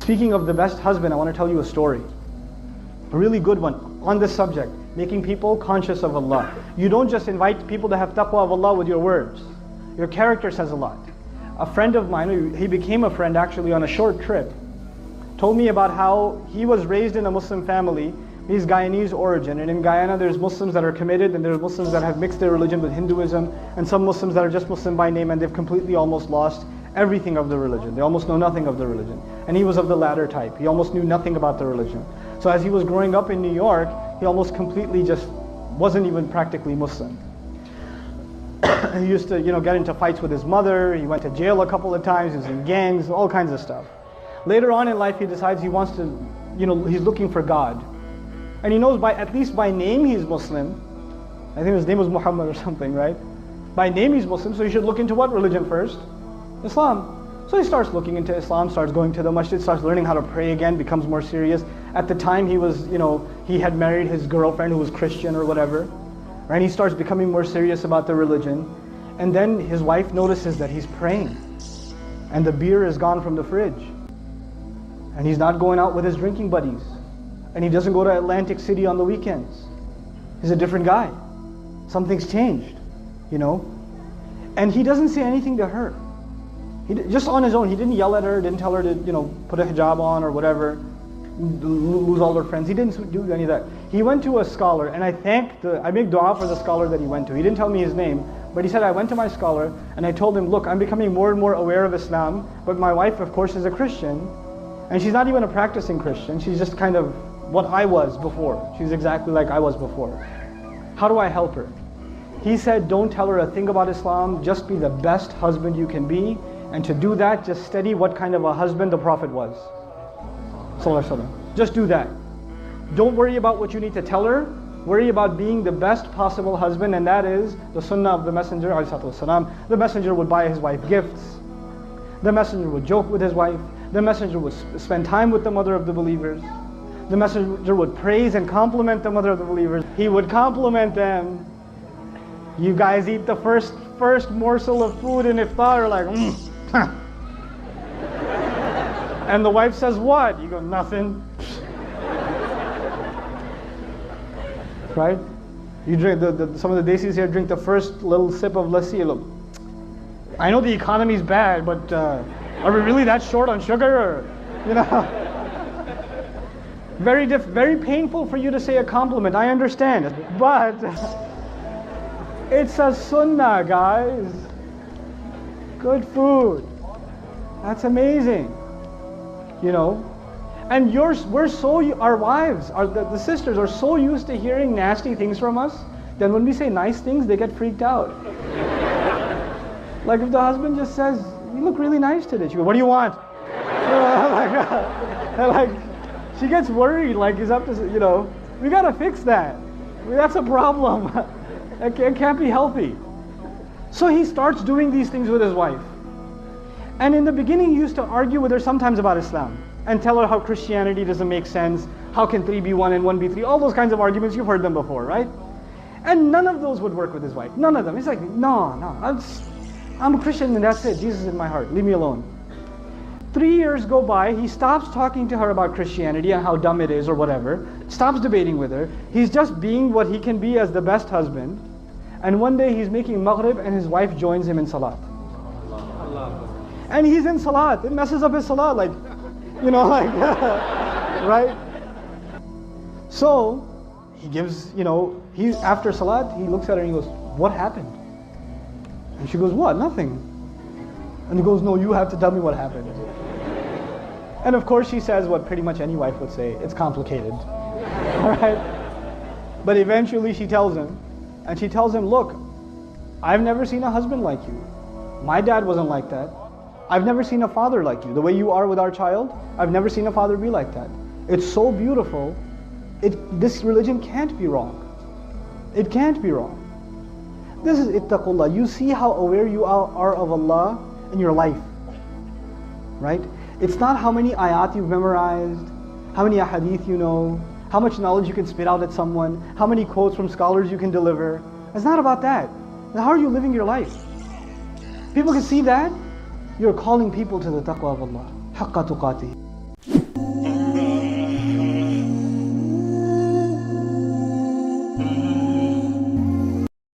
Speaking of the best husband, I want to tell you a story. A really good one on this subject, making people conscious of Allah. You don't just invite people to have taqwa of Allah with your words. Your character says a lot. A friend of mine, he became a friend actually on a short trip, told me about how he was raised in a Muslim family. He's Guyanese origin, and in Guyana there's Muslims that are committed and there's Muslims that have mixed their religion with Hinduism, and some Muslims that are just Muslim by name and they've completely almost lost everything of the religion. They almost know nothing of the religion. And he was of the latter type. He almost knew nothing about the religion. So as he was growing up in New York, he almost completely just wasn't even practically Muslim. He used to, get into fights with his mother. He went to jail a couple of times. He was in gangs, all kinds of stuff. Later on in life, he decides he wants to, he's looking for God. And he knows at least by name he's Muslim. I think his name was Muhammad or something, right? By name he's Muslim, so he should look into what religion first? Islam. So he starts looking into Islam, starts going to the masjid, starts learning how to pray again, becomes more serious. At the time he was, he had married his girlfriend who was Christian or whatever. Right? He starts becoming more serious about the religion. And then his wife notices that he's praying. And the beer is gone from the fridge. And he's not going out with his drinking buddies. And he doesn't go to Atlantic City on the weekends. He's a different guy. Something's changed, And he doesn't say anything to her. Just on his own, he didn't yell at her, didn't tell her to, put a hijab on or whatever, lose all her friends. He didn't do any of that. He went to a scholar, and I make dua for the scholar that he went to. He didn't tell me his name, but he said, I went to my scholar, and I told him, look, I'm becoming more and more aware of Islam, but my wife, of course, is a Christian, and she's not even a practicing Christian. She's just kind of what I was before. She's exactly like I was before. How do I help her? He said, don't tell her a thing about Islam, just be the best husband you can be, and to do that, just study what kind of a husband the Prophet was. Just do that. Don't worry about what you need to tell her. Worry about being the best possible husband, and that is the sunnah of the Messenger. The Messenger would buy his wife gifts. The Messenger would joke with his wife. The Messenger would spend time with the mother of the believers. The Messenger would praise and compliment the mother of the believers. He would compliment them. You guys eat the first morsel of food in iftar, like, And the wife says, what? You go, nothing. Right? You drink, some of the desis here drink the first little sip of lassi. Look, I know the economy's bad, but are we really that short on sugar? Very painful for you to say a compliment, I understand. But it's a sunnah, guys. Good food. That's amazing. And our wives, the sisters are so used to hearing nasty things from us, that when we say nice things, they get freaked out. Like if the husband just says, you look really nice today, she goes, what do you want? She gets worried, like he's up to, we gotta fix that. That's a problem. It can't be healthy. So he starts doing these things with his wife. And in the beginning, he used to argue with her sometimes about Islam and tell her how Christianity doesn't make sense. How can 3 be 1 and 1 be 3? All those kinds of arguments, you've heard them before, right? And none of those would work with his wife. None of them. He's like, no, I'm a Christian and that's it. Jesus is in my heart. Leave me alone. 3 years go by. He stops talking to her about Christianity and how dumb it is or whatever. Stops debating with her. He's just being what he can be as the best husband. And one day he's making maghrib and his wife joins him in salat. And he's in salat. It messes up his salat, right? So he gives, after salat, he looks at her and he goes, what happened? And she goes, what? Nothing. And he goes, no, you have to tell me what happened. And of course she says what pretty much any wife would say, it's complicated. All right? But eventually she tells him, and she tells him, look, I've never seen a husband like you. My dad wasn't like that. I've never seen a father like you. The way you are with our child, I've never seen a father be like that. It's so beautiful. This religion can't be wrong. It can't be wrong. This is ittaqullah. You see how aware you are of Allah in your life, right? It's not how many ayat you've memorized, how many ahadith you know, how much knowledge you can spit out at someone, how many quotes from scholars you can deliver. It's not about that. How are you living your life? People can see that. You're calling people to the taqwa of Allah. Haqqa tuqatih.